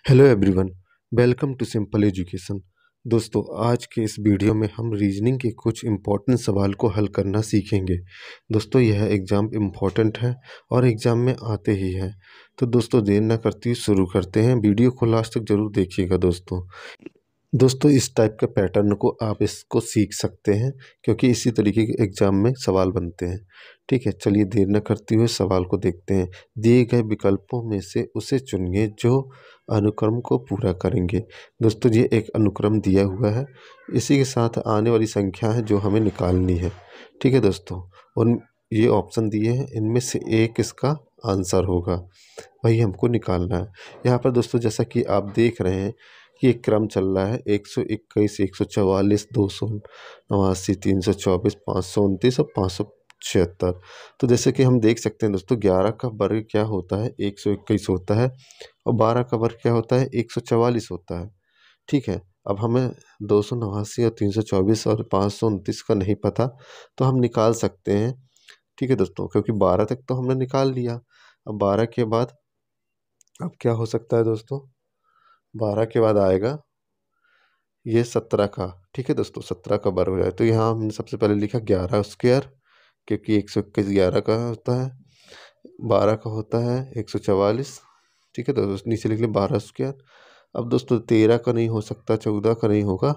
Hello everyone, welcome to simple education. दोस्तों, आज के इस वीडियो में हम रीजनिंग के कुछ इम्पोर्टेंट सवाल को हल करना सीखेंगे। दोस्तों, यह एग्ज़ाम इम्पोर्टेंट है और एग्ज़ाम में आते ही हैं। तो दोस्तों, देर ना करते हुए शुरू करते हैं। वीडियो को लास्ट तक ज़रूर देखिएगा दोस्तों, इस टाइप के पैटर्न को आप इसको सीख सकते हैं क्योंकि इसी तरीके के एग्ज़ाम में सवाल बनते हैं। ठीक है, चलिए देर न करते हुए सवाल को देखते हैं। दिए गए विकल्पों में से उसे चुनिए जो अनुक्रम को पूरा करेंगे। दोस्तों, ये एक अनुक्रम दिया हुआ है, इसी के साथ आने वाली संख्या है जो हमें निकालनी है। ठीक है दोस्तों, और ये ऑप्शन दिए हैं, इनमें से एक इसका आंसर होगा, वही हमको निकालना है। यहाँ पर दोस्तों, जैसा कि आप देख रहे हैं कि एक क्रम चल रहा है 121, 144, 289, 324, 529 और 576। तो जैसे कि हम देख सकते हैं दोस्तों, 11 का वर्ग क्या होता है, 121 होता है, और 12 का वर्ग क्या होता है, 144 होता है। ठीक है, अब हमें 289 और 324 और 529 का नहीं पता, तो हम निकाल सकते हैं। ठीक है दोस्तों, क्योंकि 12 तक तो हमने निकाल लिया। अब 12 के बाद अब क्या हो सकता है दोस्तों, 12 के बाद आएगा ये 17 का। ठीक है दोस्तों, 17 का वर्ग हो जाए तो यहाँ हमने सबसे पहले लिखा 11 स्क्वायर, क्योंकि 121 11 का होता है, 12 का होता है 144। ठीक है दोस्तों, नीचे लिख लें 12 स्क्वायर। अब दोस्तों 13 का नहीं हो सकता, 14 का नहीं होगा,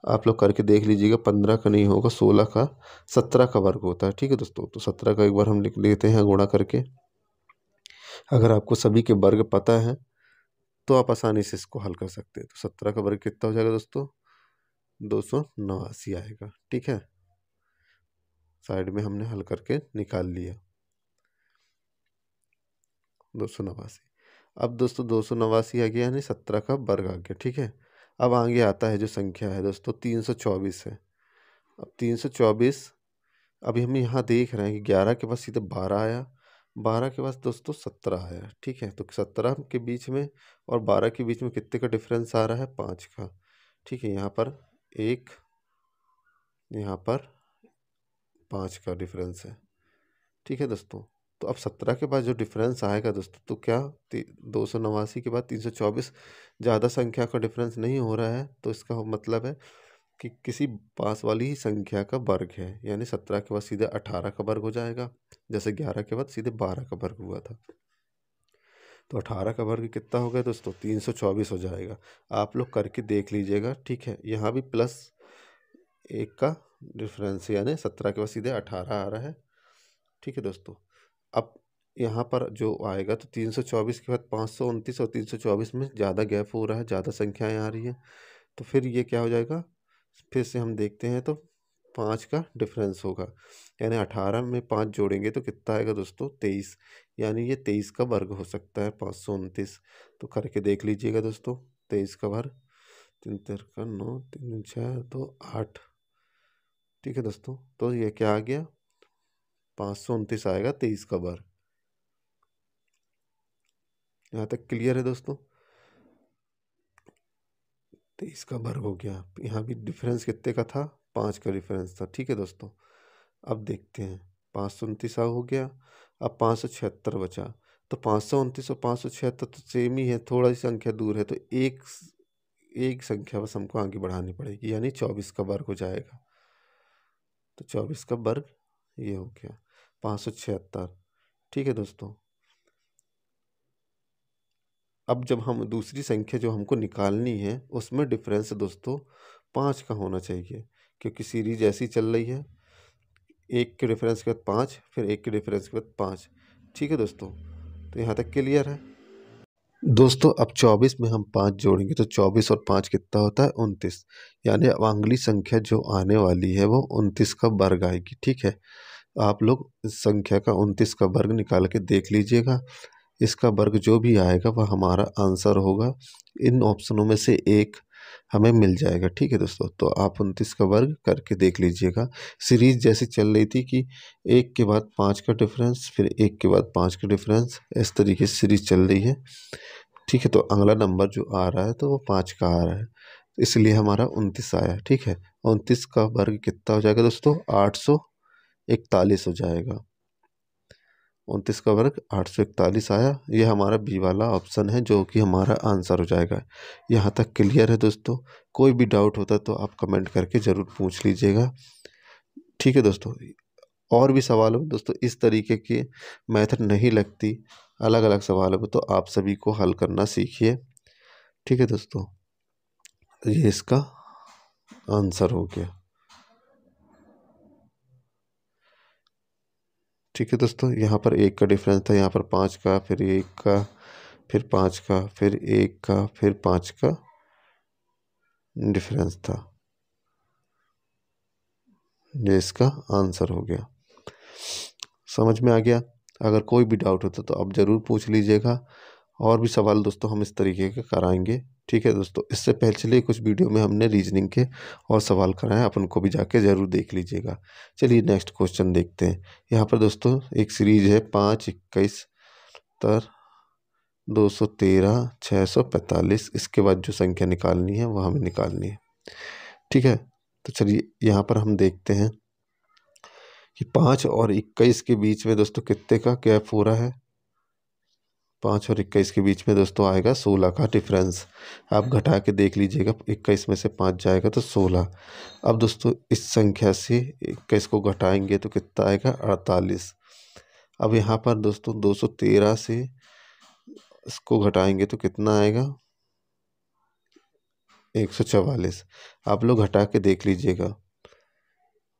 आप लोग करके देख लीजिएगा, 15 का नहीं होगा, 16 का, 17 का वर्ग होता है। ठीक है दोस्तों, तो 17 का एक बार हम लिख लेते हैं गुणा करके। अगर आपको सभी के वर्ग पता है तो आप आसानी से इसको हल कर सकते हैं। तो 17 का वर्ग कितना हो जाएगा दोस्तों, 289 आएगा। ठीक है, साइड में हमने हल करके निकाल लिया 289। अब दोस्तों 289 आ गया, यानी 17 का वर्ग आ गया। ठीक है, अब आगे आता है जो संख्या है दोस्तों, 324 है। अब 324, अभी हम यहाँ देख रहे हैं कि 11 के बाद सीधे 12 आया, 12 के बाद दोस्तों 17 आया। ठीक है, तो 17 के बीच में और 12 के बीच में कितने का डिफरेंस आ रहा है, 5 का। ठीक है, यहाँ पर एक, यहाँ पर 5 का डिफरेंस है। ठीक है दोस्तों, तो अब 17 के बाद जो डिफरेंस आएगा दोस्तों, तो क्या 289 के बाद 324 ज़्यादा संख्या का डिफरेंस नहीं हो रहा है, तो इसका मतलब है कि किसी पास वाली ही संख्या का वर्ग है। यानी 17 के बाद सीधे 18 का वर्ग हो जाएगा, जैसे 11 के बाद सीधे 12 का वर्ग हुआ था। तो 18 का वर्ग कितना हो गया दोस्तों, 324 हो जाएगा। आप लोग करके देख लीजिएगा। ठीक है, यहाँ भी प्लस एक का डिफरेंस, यानी 17 के बाद सीधे 18 आ रहा है। ठीक है दोस्तों, अब यहाँ पर जो आएगा तो 324 के बाद 529 और 324 में ज़्यादा गैप हो रहा है, ज़्यादा संख्याएं आ रही हैं, तो फिर ये क्या हो जाएगा, फिर से हम देखते हैं तो 5 का डिफरेंस होगा। यानी 18 में 5 जोड़ेंगे तो कितना आएगा दोस्तों, 23। यानी ये 23 का वर्ग हो सकता है, 529। तो करके देख लीजिएगा दोस्तों, 23 का वर्ग, 3 तेरह का 9, 3 6 2 8। ठीक है दोस्तों, तो ये क्या आ गया, 529 आएगा 23 का वर्ग। यहाँ तक क्लियर है दोस्तों, 23 का वर्ग हो गया। यहाँ भी डिफरेंस कितने का था, 5 का डिफरेंस था। ठीक है दोस्तों, अब देखते हैं, 529 हो गया, अब 576 बचा। तो 529 और 576 तो सेम ही है, थोड़ा सी संख्या दूर है, तो एक संख्या बस हमको आगे बढ़ानी पड़ेगी, यानी 24 का वर्ग हो जाएगा। तो 24 का वर्ग ये हो गया 576। ठीक है दोस्तों, अब जब हम दूसरी संख्या जो हमको निकालनी है उसमें डिफरेंस दोस्तों 5 का होना चाहिए, क्योंकि सीरीज ऐसी चल रही है, एक के डिफरेंस के बाद 5, फिर एक के डिफरेंस के बाद 5। ठीक है दोस्तों, तो यहाँ तक क्लियर है दोस्तों। अब 24 में हम 5 जोड़ेंगे तो 24 और 5 कितना होता है, 29। यानी अब अगली संख्या जो आने वाली है वो 29 का वर्ग आएगी। ठीक है, आप लोग इस संख्या का 29 का वर्ग निकाल के देख लीजिएगा, इसका वर्ग जो भी आएगा वह हमारा आंसर होगा। इन ऑप्शनों में से एक हमें मिल जाएगा। ठीक है दोस्तों, तो आप 29 का वर्ग करके देख लीजिएगा। सीरीज जैसी चल रही थी कि एक के बाद 5 का डिफरेंस, फिर एक के बाद 5 का डिफरेंस, इस तरीके से सीरीज चल रही है। ठीक है, तो अगला नंबर जो आ रहा है तो वो 5 का आ रहा है, इसलिए हमारा 29 आया। ठीक है, 29 का वर्ग कितना हो जाएगा दोस्तों, 841 हो जाएगा। 29 का वर्ग 841 आया। ये हमारा बी वाला ऑप्शन है जो कि हमारा आंसर हो जाएगा। यहाँ तक क्लियर है दोस्तों? कोई भी डाउट होता तो आप कमेंट करके ज़रूर पूछ लीजिएगा। ठीक है दोस्तों, और भी सवालों में दोस्तों इस तरीके की मेथड नहीं लगती, अलग अलग सवालों में, तो आप सभी को हल करना सीखिए। ठीक है दोस्तों, तो ये इसका आंसर हो गया। ठीक है दोस्तों, यहाँ पर 1 का डिफरेंस था, यहाँ पर 5 का, फिर 1 का, फिर 5 का, फिर 1 का, फिर 5 का डिफरेंस था। ये इसका आंसर हो गया। समझ में आ गया? अगर कोई भी डाउट होता तो आप ज़रूर पूछ लीजिएगा। और भी सवाल दोस्तों हम इस तरीके के कराएंगे। ठीक है दोस्तों, इससे पहले चलिए कुछ वीडियो में हमने रीजनिंग के और सवाल कराए, अपन को भी जाके ज़रूर देख लीजिएगा। चलिए नेक्स्ट क्वेश्चन देखते हैं। यहाँ पर दोस्तों एक सीरीज है 5, 21, 213, 645। इसके बाद जो संख्या निकालनी है वह हमें निकालनी है। ठीक है, तो चलिए यहाँ पर हम देखते हैं कि 5 और 21 के बीच में दोस्तों कितने का गैप हो रहा है। 5 और 21 के बीच में दोस्तों आएगा 16 का डिफरेंस। आप घटा के देख लीजिएगा, 21 में से 5 जाएगा तो 16। अब दोस्तों इस संख्या से 21 को घटाएंगे तो कितना आएगा? 48। अब यहाँ पर दोस्तों 213 से इसको घटाएंगे तो कितना आएगा? 144। आप लोग घटा के देख लीजिएगा।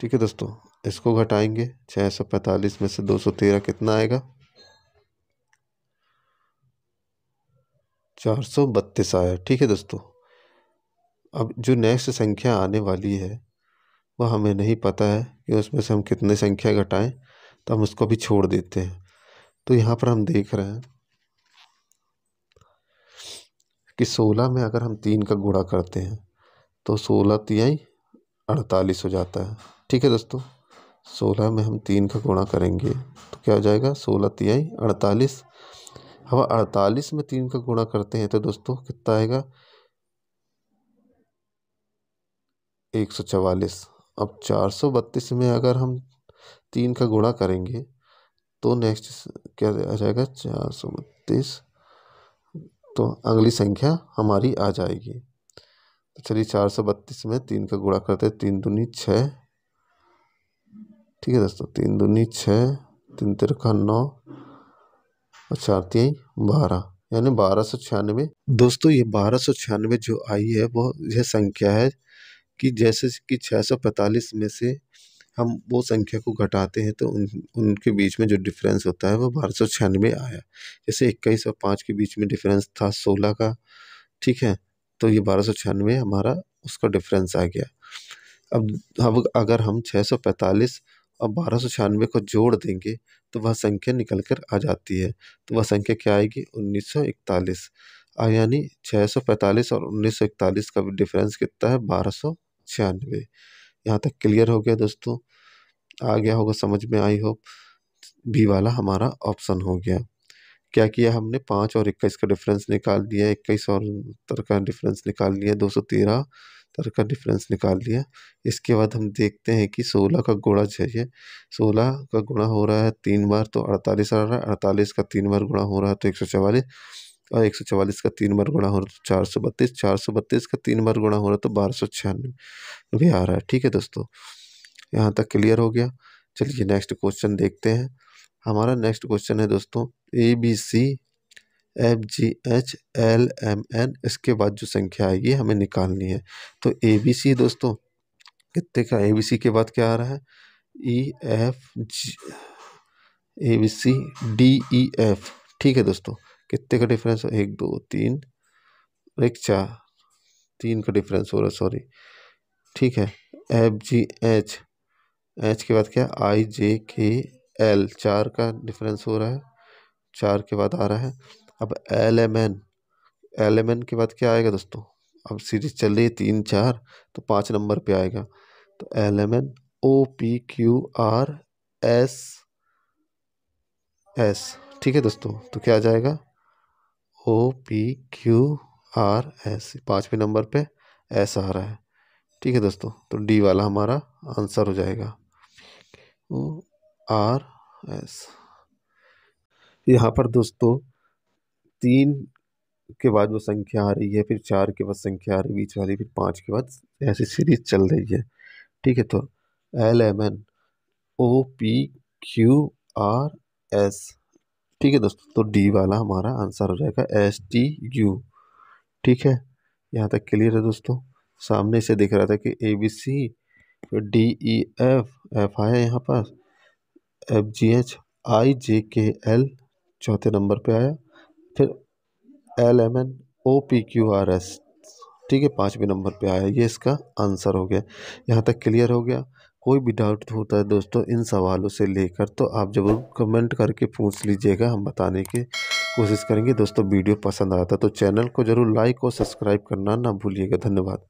ठीक है दोस्तों, इसको घटाएंगे, 645 में से 213 कितना आएगा? 432 आया। ठीक है दोस्तों, अब जो नेक्स्ट संख्या आने वाली है वह हमें नहीं पता है कि उसमें से हम कितने संख्या घटाएं, तो हम उसको भी छोड़ देते हैं। तो यहाँ पर हम देख रहे हैं कि 16 में अगर हम 3 का गुणा करते हैं तो 16 तिहाई 48 हो जाता है। ठीक है दोस्तों, 16 में हम 3 का गुणा करेंगे तो क्या हो जाएगा? 16 तिहाई 48। अब 48 में 3 का गुणा करते हैं तो दोस्तों कितना आएगा? 144। अब 432 में अगर हम 3 का गुणा करेंगे तो नेक्स्ट क्या आ जाएगा? 432। तो अगली संख्या हमारी आ जाएगी। तो चलिए 432 में 3 का गुणा करते हैं, 3 दूनी 6। ठीक है दोस्तों, 3 दूनी 6, 3 तिरका 9 और 4 तिहाई 12, यानी 1296। दोस्तों ये 1296 जो आई है वो यह संख्या है कि जैसे कि 645 में से हम वो संख्या को घटाते हैं तो उनके बीच में जो डिफरेंस होता है वो 1296 आया। जैसे 21 और 5 के बीच में डिफरेंस था 16 का। ठीक है, तो ये 1296 हमारा उसका डिफरेंस आ गया। अब अगर हम 645 और 1296 को जोड़ देंगे तो वह संख्या निकल कर आ जाती है। तो वह संख्या क्या आएगी? 1941। यानी 645 और 1941 का डिफरेंस कितना है? 1296। यहाँ तक क्लियर हो गया दोस्तों? आ गया होगा समझ में, आई होप। बी वाला हमारा ऑप्शन हो गया। क्या किया हमने? 5 और 21 का डिफरेंस निकाल लिया, 21 और 70 का डिफरेंस निकाल लिया, 213 तर का डिफरेंस निकाल लिया। इसके बाद हम देखते हैं कि 16 का गुणा चाहिए। 16 का गुणा हो रहा है 3 बार तो 48 आ रहा है, 48 का 3 बार गुणा हो रहा है तो 144, और 144 का 3 बार गुणा हो रहा है तो 432, 432 का 3 बार गुणा हो रहा है तो 1296 भी आ रहा है। ठीक है दोस्तों, यहाँ तक क्लियर हो गया। चलिए नेक्स्ट क्वेश्चन देखते हैं। हमारा नेक्स्ट क्वेश्चन है दोस्तों ABC FGH LMN, इसके बाद जो संख्या आएगी हमें निकालनी है। तो ABC दोस्तों कितने का? ABC के बाद क्या आ रहा है? EFG, ABCDEF। ठीक है दोस्तों, कितने का डिफरेंस है? 1 2 3 1 4, 3 का डिफरेंस हो रहा है, सॉरी। ठीक है, FGH, एच के बाद क्या? IJKL, 4 का डिफरेंस हो रहा है, 4 के बाद आ रहा है। अब LMN के बाद क्या आएगा दोस्तों? अब सीरीज चल रही है 3 4, तो 5 नंबर पे आएगा। तो LMN OPQRSS। ठीक है दोस्तों, तो क्या आ जाएगा? OPQRS, 5वें नंबर पे एस आ रहा है। ठीक है दोस्तों, तो डी वाला हमारा आंसर हो जाएगा। ORS। यहाँ पर दोस्तों 3 के बाद वो संख्या आ रही है, फिर 4 के बाद संख्या आ रही है बीच वाली, फिर 5 के बाद, ऐसी सीरीज चल रही है। ठीक है, तो LMNOPQRS। ठीक है दोस्तों, तो डी वाला हमारा आंसर हो जाएगा STU। ठीक है, यहाँ तक क्लियर है दोस्तों। सामने से दिख रहा था कि ABC, फिर DEF आया यहाँ पर, FGHIJKL चौथे नंबर पे आया, फिर LMNOPQRS, ठीक है, 5वें नंबर पे आया। ये इसका आंसर हो गया। यहाँ तक क्लियर हो गया। कोई भी डाउट होता है दोस्तों इन सवालों से लेकर, तो आप ज़रूर कमेंट करके पूछ लीजिएगा, हम बताने की कोशिश करेंगे। दोस्तों वीडियो पसंद आता तो चैनल को ज़रूर लाइक और सब्सक्राइब करना ना भूलिएगा। धन्यवाद।